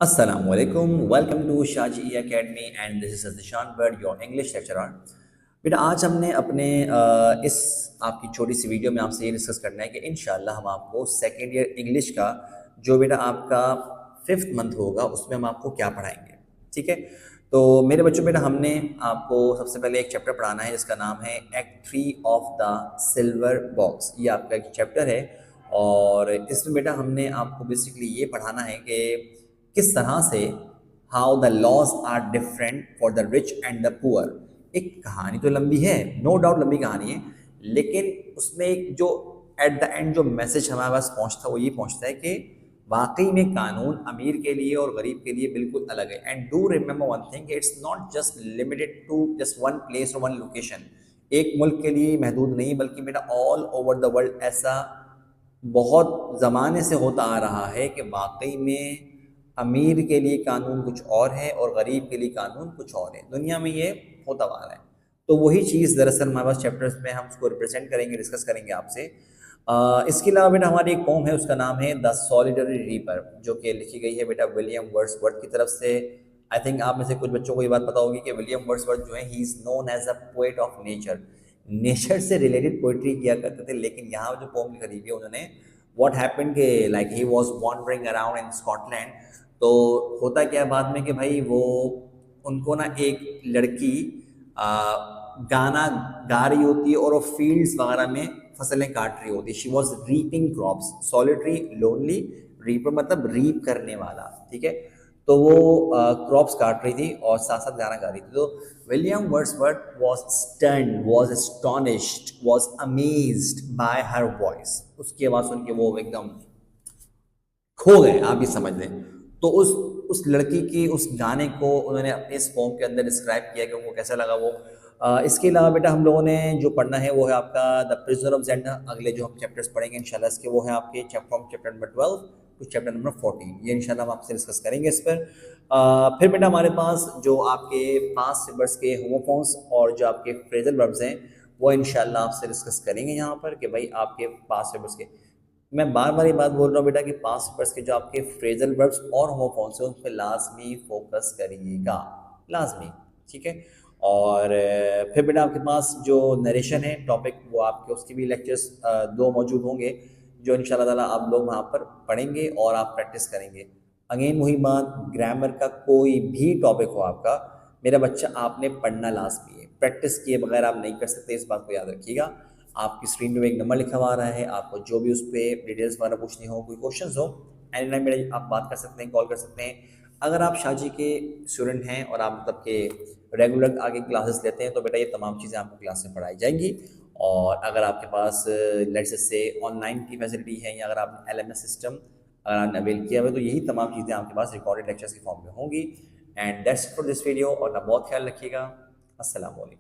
Assalamualaikum. Welcome to Shaji Academy and this is Sazishan Bird, your English lecturer. बेटा आज हमने अपने इस आपकी छोटी सी वीडियो में आपसे ये डिस्कस करना है कि इंशाल्लाह हम आपको सेकेंड ईयर इंग्लिश का जो बेटा आपका 5th मंथ होगा उसमें हम आपको क्या पढ़ाएंगे। ठीक है, तो मेरे बच्चों बेटा हमने आपको सबसे पहले एक चैप्टर पढ़ाना है जिसका नाम है act 3 of the silver box. ये आपका एक चैप्टर है और इसमें बेटा हमने आपको बेसिकली ये पढ़ाना है कि किस तरह से how the laws are different for the rich and the poor. एक कहानी तो लंबी है, नो डाउट लंबी कहानी है, लेकिन उसमें एक जो एट द एंड जो मैसेज हमारे पास पहुंचता है वो ये पहुंचता है कि वाकई में कानून अमीर के लिए और गरीब के लिए बिल्कुल अलग है। And do remember one thing, it's not just limited to just one place और वन लोकेशन। एक मुल्क के लिए महदूद नहीं बल्कि बेटा ऑल ओवर द वर्ल्ड ऐसा बहुत ज़माने से होता आ रहा है कि वाकई में अमीर के लिए कानून कुछ और है और गरीब के लिए कानून कुछ और है। दुनिया में ये होता आ रहा है। तो वही चीज़ दरअसल हमारे पास चैप्टर्स में हम उसको रिप्रेजेंट करेंगे, डिस्कस करेंगे आपसे। इसके अलावा बेटा हमारी एक पोम है, उसका नाम है द सॉलिडरी रीपर, जो कि लिखी गई है बेटा विलियम वर्ड्सवर्थ की तरफ से। आई थिंक आप में से कुछ बच्चों को ये बात पता होगी कि विलियम वर्ड्सवर्थ जो है he is known as a poet of nature. Nature से रिलेटेड पोइट्री किया करते थे, लेकिन यहाँ जो पोम लिखी है उन्होंने व्हाट हैपेंड के like he was wandering around in Scotland. तो होता क्या बाद में कि भाई वो उनको ना एक लड़की गाना गा रही होती है और वो फील्ड्स वगैरह में फसलें काट रही होती है। She was reaping crops, solitary lonely, reaper मतलब रीप करने वाला। ठीक है, तो वो क्रॉप्स काट रही थी और साथ साथ गाना गा रही थी। तो William Wordsworth was stunned, was astonished, was amazed bye her voice. उसकी आवाज़ सुन के वो एकदम खो गए, आप ये समझ लें। तो उस लड़की की उस गाने को उन्होंने अपने इस पोम के अंदर डिस्क्राइब किया कि उनको कैसा लगा वो। इसके अलावा बेटा हम लोगों ने जो पढ़ना है वो है आपका द प्रिजनर ऑफ जेंडा। अगले जो हम चैप्टर्स पढ़ेंगे इंशाल्लाह इसके वो है आपके chapter number 12 to chapter number 14। ये इंशाल्लाह हम आपसे डिस्कस करेंगे इस पर। फिर बेटा हमारे पास जो आपके पास्ट वर्ब्स के होमोफॉर्म्स और जो आपके फ्रेजल वर्ब्स हैं वो इंशाल्लाह आपसे डिस्कस करेंगे यहाँ पर कि भाई आपके पास्ट वर्ब्स के। मैं बार बार ये बात बोल रहा हूँ बेटा कि पास्ट वर्ब्स के जो आपके फ्रेजल वर्ब्स और होमोफॉर्म्स हैं उन पर लाजमी फोकस करिएगा, लाजमी। ठीक है, और फिर बेटा आपके पास जो नरेशन है टॉपिक वो आपके उसके भी लेक्चर्स 2 मौजूद होंगे जो इंशाल्लाह ताला आप लोग वहाँ पर पढ़ेंगे और आप प्रैक्टिस करेंगे। अगेन वही बात, ग्रामर का कोई भी टॉपिक हो आपका मेरा बच्चा आपने पढ़ना लाजमी है। प्रैक्टिस किए बगैर आप नहीं कर सकते, इस बात को याद रखिएगा। आपकी स्क्रीन में एक नंबर लिखा हुआ आ रहा है, आपको जो भी उस पर डिटेल्स वगैरह पूछनी हो, कोई क्वेश्चंस हो, एनी टाइम मेरे आप बात कर सकते हैं, कॉल कर सकते हैं। अगर आप शाजी के स्टूडेंट हैं और आप मतलब के रेगुलर आगे क्लासेस लेते हैं तो बेटा ये तमाम चीज़ें आपको क्लास में पढ़ाई जाएंगी। और अगर आपके पास लेट्स से ऑनलाइन की फैसिलिटी है या अगर आपने LMS सिस्टम अगर आपने अवेल किया हुआ है तो यही तमाम चीज़ें आपके पास रिकॉर्डेड लेक्चर्स के फॉर्म में होंगी। And that's for this video और ना बहुत ख्याल रखिएगा। अस्सलाम वालेकुम।